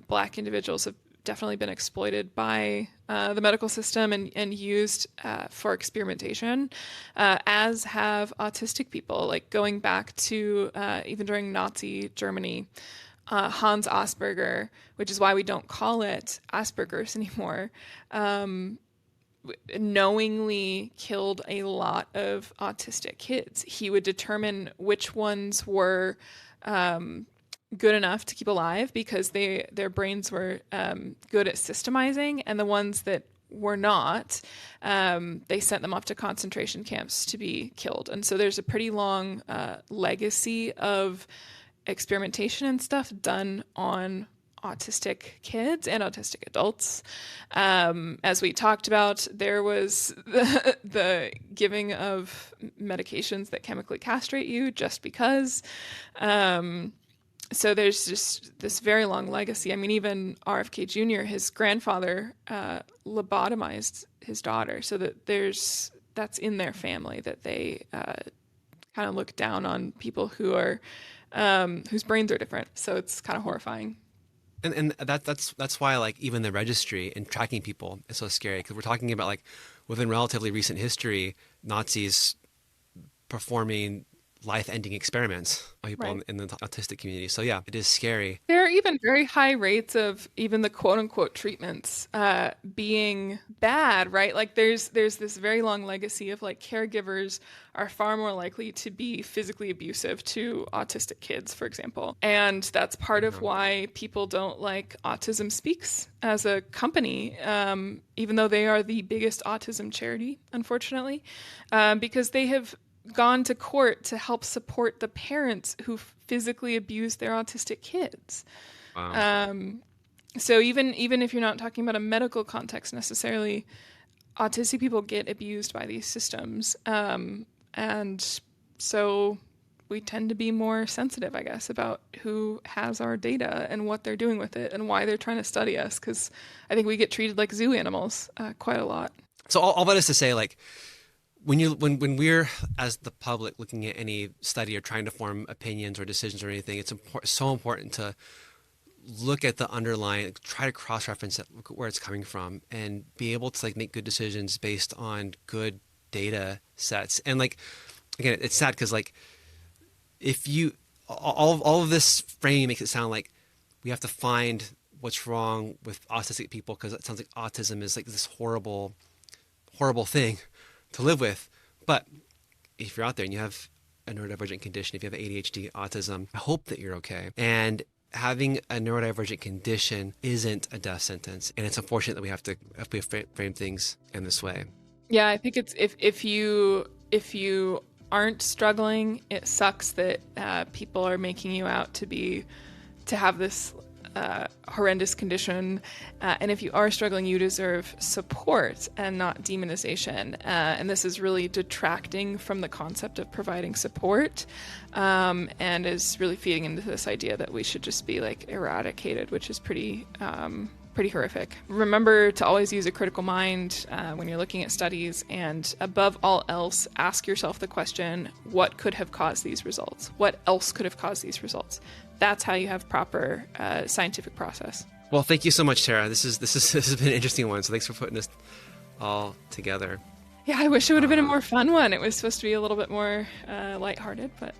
Black individuals have definitely been exploited by the medical system and used for experimentation, as have autistic people. Like going back to even during Nazi Germany, Hans Asperger, which is why we don't call it Asperger's anymore, knowingly killed a lot of autistic kids. He would determine which ones were good enough to keep alive because their brains were good at systemizing, and the ones that were not, they sent them off to concentration camps to be killed. And so there's a pretty long legacy of experimentation and stuff done on autistic kids and autistic adults. As we talked about, there was the giving of medications that chemically castrate you just because. So there's just this very long legacy. I mean, even RFK Jr., his grandfather lobotomized his daughter, so that that's in their family, that they kind of look down on people who are whose brains are different. So it's kind of horrifying. And that's why, like, even the registry and tracking people is so scary, because we're talking about, like, within relatively recent history, Nazis performing life-ending experiments on people in the autistic community. So yeah, it is scary. There are even very high rates of even the quote-unquote treatments being bad, right? Like there's this very long legacy of like caregivers are far more likely to be physically abusive to autistic kids, for example. And that's part of why people don't like Autism Speaks as a company, even though they are the biggest autism charity, unfortunately, because they have gone to court to help support the parents who physically abuse their autistic kids. Wow. So even if you're not talking about a medical context necessarily, autistic people get abused by these systems. And so we tend to be more sensitive, I guess, about who has our data and what they're doing with it and why they're trying to study us, because I think we get treated like zoo animals quite a lot. So all that is to say, like, when we're, as the public, looking at any study or trying to form opinions or decisions or anything, it's so important to look at the underlying, try to cross-reference it, look at where it's coming from, and be able to like make good decisions based on good data sets. And like, again, it's sad because like, if you all of this framing makes it sound like we have to find what's wrong with autistic people, because it sounds like autism is like this horrible thing to live with. But if you're out there and you have a neurodivergent condition, if you have ADHD, autism, I hope that you're okay. And having a neurodivergent condition isn't a death sentence. And it's unfortunate that we have to frame things in this way. Yeah, I think it's if you aren't struggling, it sucks that people are making you out to have this horrendous condition, and if you are struggling, you deserve support and not demonization, and this is really detracting from the concept of providing support, and is really feeding into this idea that we should just be like eradicated, which is pretty horrific. Remember to always use a critical mind when you're looking at studies, and above all else, ask yourself the question, what could have caused these results? What else could have caused these results? That's how you have proper scientific process. Well, thank you so much, Tara. This has been an interesting one, so thanks for putting this all together. Yeah, I wish it would have been a more fun one. It was supposed to be a little bit more lighthearted, but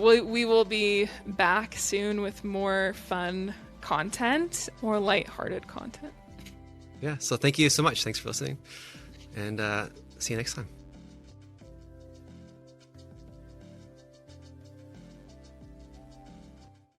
we will be back soon with more fun content, more lighthearted content. Yeah, so thank you so much. Thanks for listening, and see you next time.